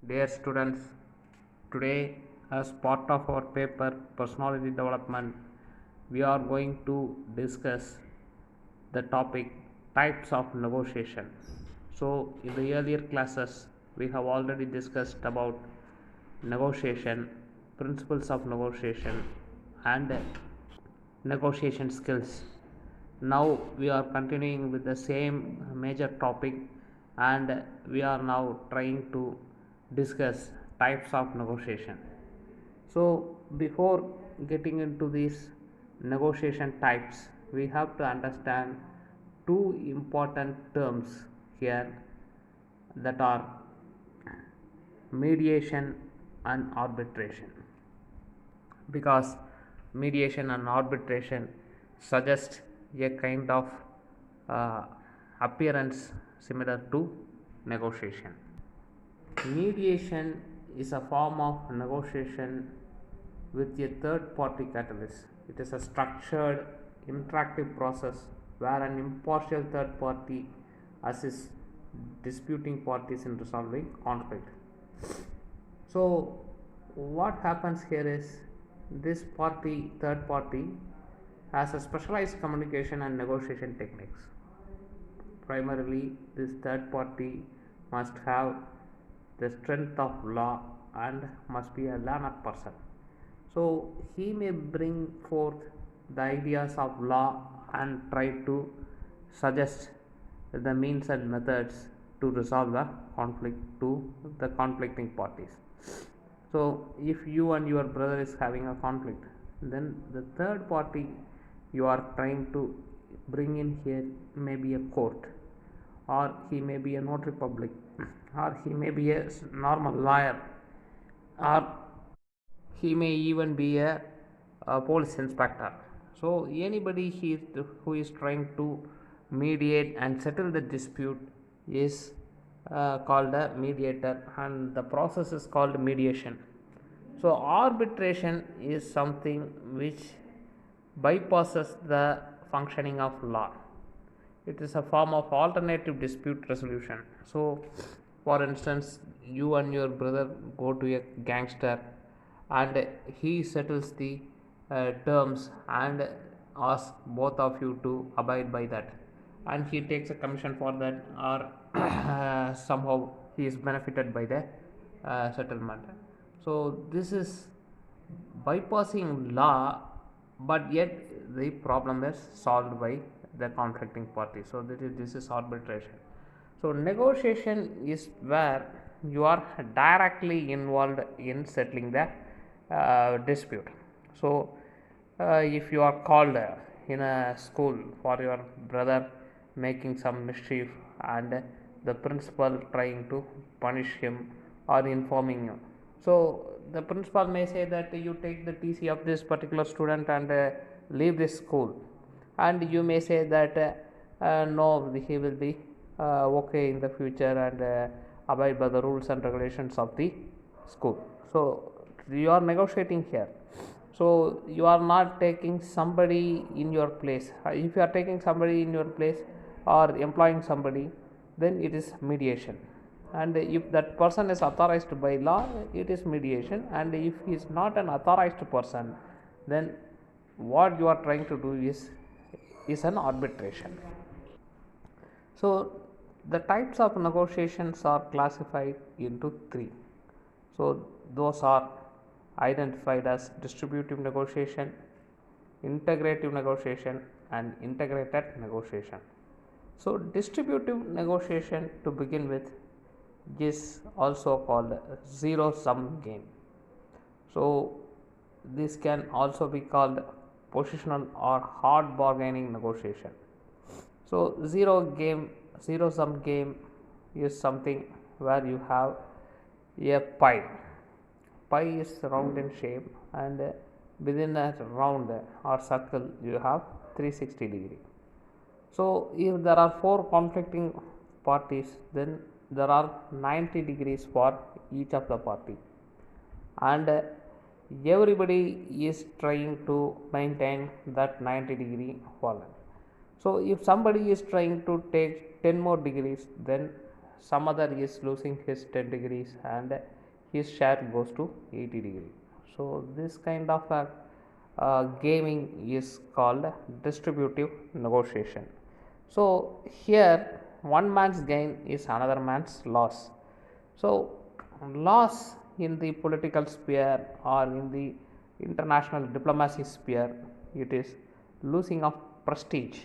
Dear students, today as part of our paper Personality Development, we are going to discuss the topic types of negotiation. So, in the earlier classes, we have already discussed about negotiation, principles of negotiation, and negotiation skills. Now we are continuing with the same major topic, and we are now trying to discuss types of negotiation. So, before getting into these negotiation types, we have to understand two important terms here, that are mediation and arbitration, because mediation and arbitration suggest a kind of uh, appearance similar to negotiation. Mediation is a form of negotiation with a third party catalyst. It is a structured, interactive process where an impartial third party assists disputing parties in resolving conflict. So, what happens here is this party, third party, has a specialized communication and negotiation techniques. Primarily, this third party must have the strength of law and must be a learned person. So, he may bring forth the ideas of law and try to suggest the means and methods to resolve the conflict to the conflicting parties. So, if you and your brother is having a conflict, then the third party you are trying to bring in here may be a court, or he may be a notary public, or he may be a normal lawyer, or he may even be a police inspector. So, anybody who is trying to mediate and settle the dispute is called a mediator, and the process is called mediation. So, arbitration is something which bypasses the functioning of law. It is a form of alternative dispute resolution. So, for instance, you and your brother go to a gangster and he settles the terms and asks both of you to abide by that, and he takes a commission for that, or somehow he is benefited by the settlement. So, this is bypassing law, but yet the problem is solved by the conflicting party. So, this is arbitration. So, negotiation is where you are directly involved in settling the dispute. So, if you are called in a school for your brother making some mischief, and the principal trying to punish him or informing you, so the principal may say that you take the TC of this particular student and leave this school, and you may say that no, he will be okay in the future and abide by the rules and regulations of the school. So, you are negotiating here. So, you are not taking somebody in your place. If you are taking somebody in your place or employing somebody, then it is mediation. And if that person is authorized by law, it is mediation. And if he is not an authorized person, then what you are trying to do is an arbitration. So, the types of negotiations are classified into three. So, those are identified as distributive negotiation, integrative negotiation, and integrated negotiation. So, distributive negotiation, to begin with, is also called zero sum game. So, this can also be called positional or hard bargaining negotiation. So, zero sum game is something where you have a pie. Pie is round in shape, and within that round or circle you have 360-degree. So, if there are four conflicting parties, then there are 90 degrees for each of the party, and everybody is trying to maintain that 90-degree fallen. So, if somebody is trying to take 10 more degrees, then some other is losing his 10 degrees and his share goes to 80 degree. So this kind of gaming is called distributive negotiation. So here one man's gain is another man's loss. So loss in the political sphere or in the international diplomacy sphere, it is losing of prestige.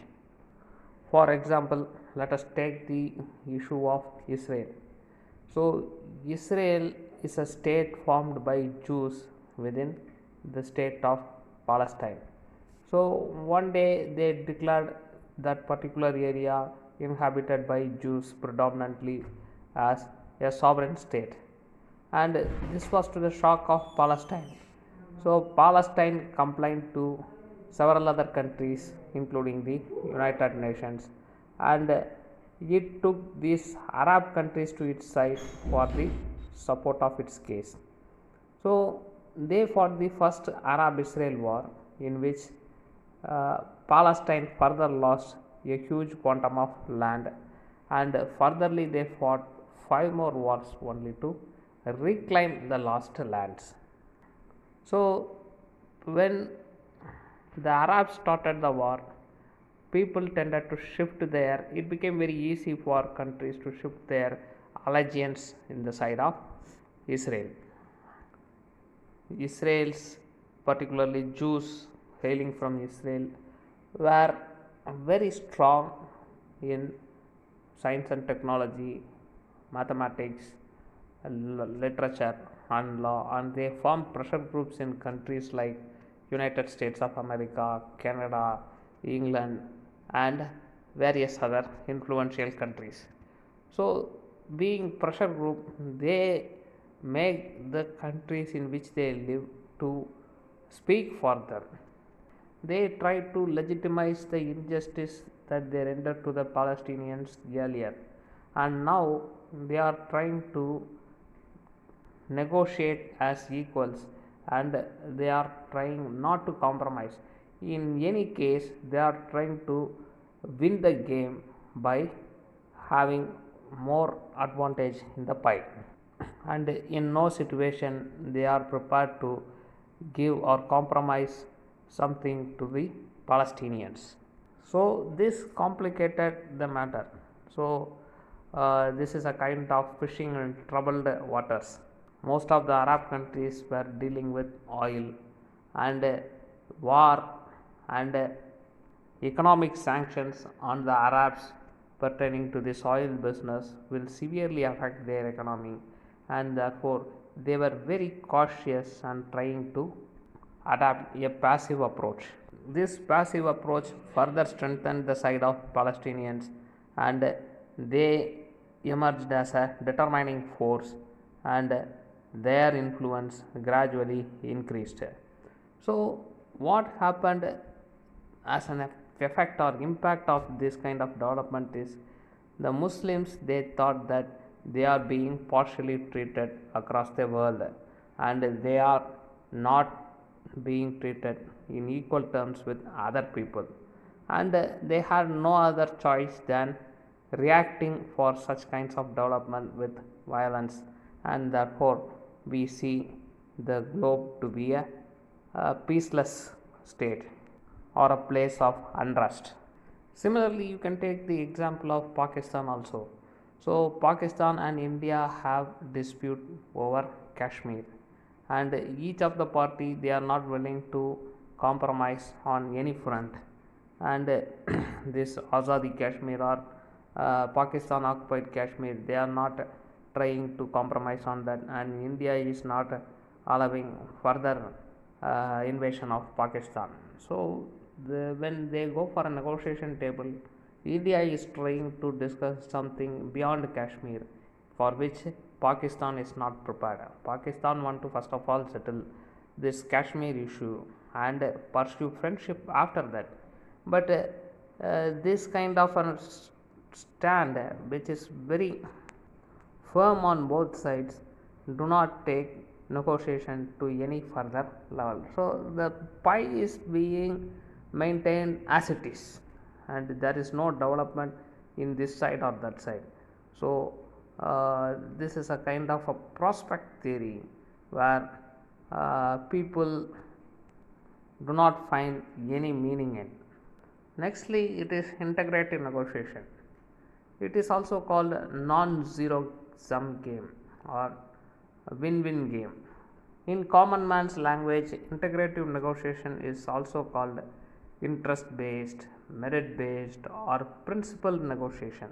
For example, let us take the issue of Israel. So, Israel is a state formed by Jews within the state of Palestine. So, one day they declared that particular area inhabited by Jews predominantly as a sovereign state, and this was to the shock of Palestine. So, Palestine complained to several other countries, including the United Nations, and it took these Arab countries to its side for the support of its case. So, they fought the first Arab Israel war, in which Palestine further lost a huge quantum of land, and furtherly they fought 5 more wars only to reclaim the lost lands. So, when the Arabs started the war, people tended to shift their, it became very easy for countries to shift their allegiance in the side of Israel. Israel's, particularly Jews hailing from Israel, were very strong in science and technology, mathematics, literature and law, and they formed pressure groups in countries like United States of America, Canada, England, and various other influential countries. So, being pressure group, they make the countries in which they live to speak for them. They try to legitimize the injustice that they rendered to the Palestinians earlier, and now they are trying to negotiate as equals, and they are trying not to compromise. In any case, they are trying to win the game by having more advantage in the pie, and in no situation they are prepared to give or compromise something to the Palestinians. So, this complicated the matter. So, this is a kind of fishing in troubled waters. Most of the Arab countries were dealing with oil, and war and economic sanctions on the Arabs pertaining to this oil business will severely affect their economy, and therefore they were very cautious and trying to adapt a passive approach. This passive approach further strengthened the side of Palestinians, and they emerged as a determining force, and their influence gradually increased. So, what happened as an effect or impact of this kind of development is the Muslims, they thought that they are being partially treated across the world, and they are not being treated in equal terms with other people, and they had no other choice than reacting for such kinds of development with violence, and therefore we see the globe to be a peaceless state or a place of unrest. Similarly, you can take the example of Pakistan also. So, Pakistan and India have dispute over Kashmir, and each of the party, they are not willing to compromise on any front, and this Azadi Kashmir or Pakistan occupied Kashmir, they are not trying to compromise on that, and India is not allowing further invasion of Pakistan. So, when they go for a negotiation table, India is trying to discuss something beyond Kashmir, for which Pakistan is not prepared. Pakistan want to first of all settle this Kashmir issue and pursue friendship after that. But this kind of a stand, which is very firm on both sides, do not take negotiation to any further level. So, the pie is being maintained as it is, and there is no development in this side or that side. So, This is a kind of a prospect theory where people do not find any meaning in. Nextly, it is integrative negotiation. It is also called non-zero sum game or a win-win game. In common man's language, integrative negotiation is also called interest based, merit based, or principal negotiation.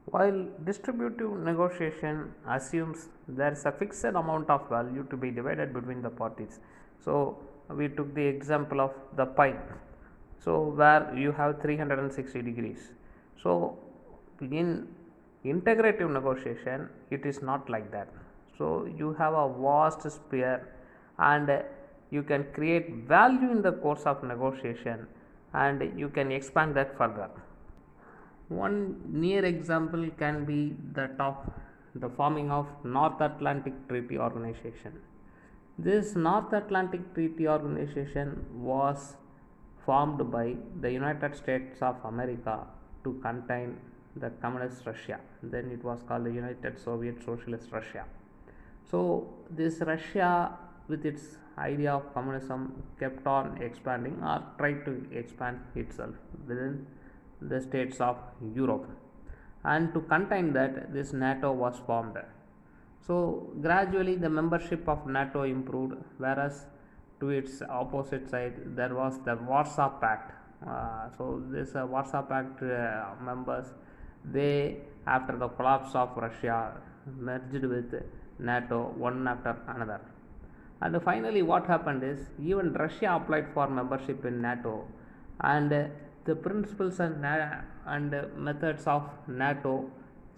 While distributive negotiation assumes there is a fixed amount of value to be divided between the parties. So, we took the example of the pie. So, where you have 360 degrees. So, in integrative negotiation, it is not like that. So, you have a vast sphere and you can create value in the course of negotiation and you can expand that further. One near example can be that of the forming of North Atlantic Treaty Organization. This North Atlantic Treaty Organization was formed by the United States of America to contain the communist Russia. Then it was called the United Soviet Socialist Russia. So, this Russia, with its idea of communism, kept on expanding or tried to expand itself within the states of Europe, and to contain that, this NATO was formed. So, gradually the membership of NATO improved, whereas to its opposite side there was the Warsaw Pact. So, this Warsaw Pact members, they, after the collapse of Russia, merged with NATO one after another. And finally, what happened is even Russia applied for membership in NATO, and the principles and methods of NATO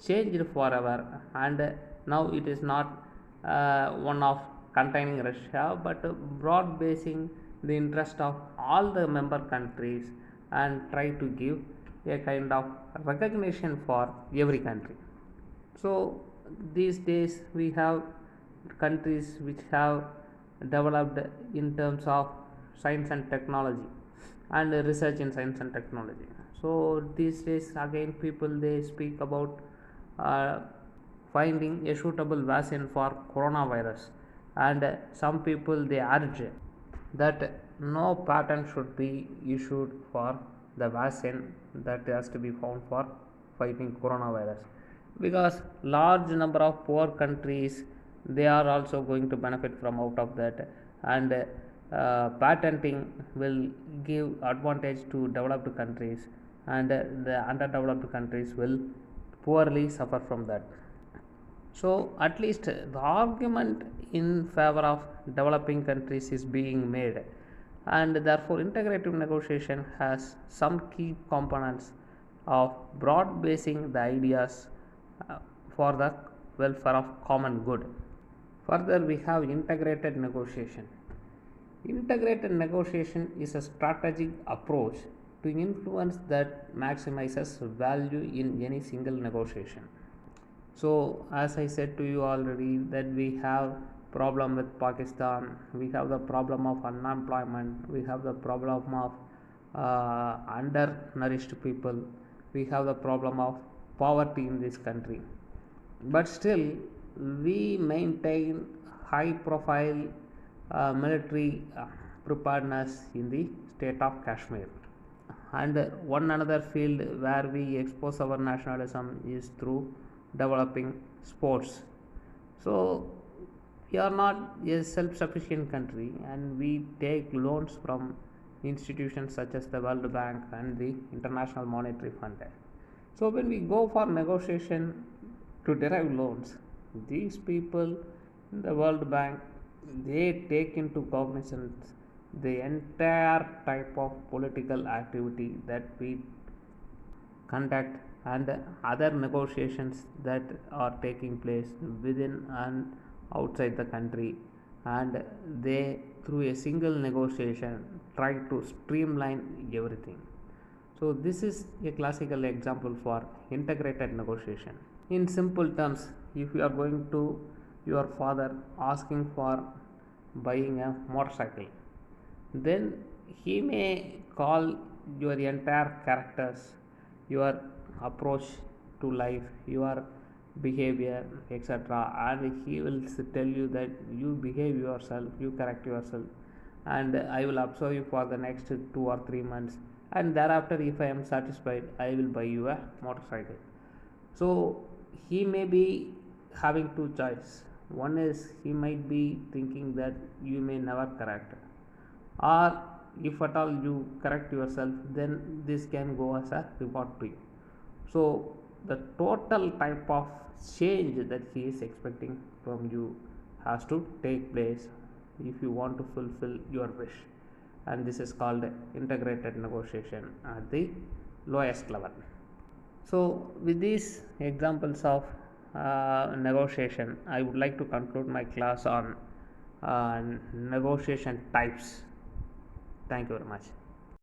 changed forever, and now it is not one of containing Russia but broad basing the interest of all the member countries and try to give a kind of recognition for every country. So, these days we have countries which have developed in terms of science and technology and research in science and technology. So, these days again people they speak about uh, finding a suitable vaccine for coronavirus, and some people they urge that no patent should be issued for the vaccine that has to be found for fighting coronavirus, because large number of poor countries they are also going to benefit from out of that, and patenting will give advantage to developed countries, and the underdeveloped countries will poorly suffer from that. So, at least the argument in favor of developing countries is being made, and therefore, integrative negotiation has some key components of broad basing the ideas uh, for the welfare of common good. Further, we have integrated negotiation. Integrated negotiation is a strategic approach to influence that maximizes value in any single negotiation. So, as I said to you already, that we have problem with Pakistan, we have the problem of unemployment, we have the problem of undernourished people, we have the problem of poverty in this country. But still, we maintain high profile military preparedness in the state of Kashmir. And one another field where we expose our nationalism is through developing sports. So, we are not a self sufficient country and we take loans from institutions such as the World Bank and the International Monetary Fund. So, when we go for negotiation to derive loans, these people in the World Bank they take into cognizance the entire type of political activity that we conduct and other negotiations that are taking place within and outside the country, and they through a single negotiation try to streamline everything. So, this is a classical example for integrated negotiation. In simple terms, if you are going to your father asking for buying a motorcycle, then he may call your entire characters, your approach to life, your behavior, etc., and he will tell you that you behave yourself, you correct yourself, and I will observe you for the next 2 or 3 months, and thereafter if I am satisfied I will buy you a motorcycle. So he may be having two choices. One is he might be thinking that you may never correct, or if at all you correct yourself, then this can go as a reward to you. So the total type of change that he is expecting from you has to take place if you want to fulfill your wish, and this is called integrated negotiation at the lowest level. So with these examples of negotiation, I would like to conclude my class on negotiation types. Thank you very much.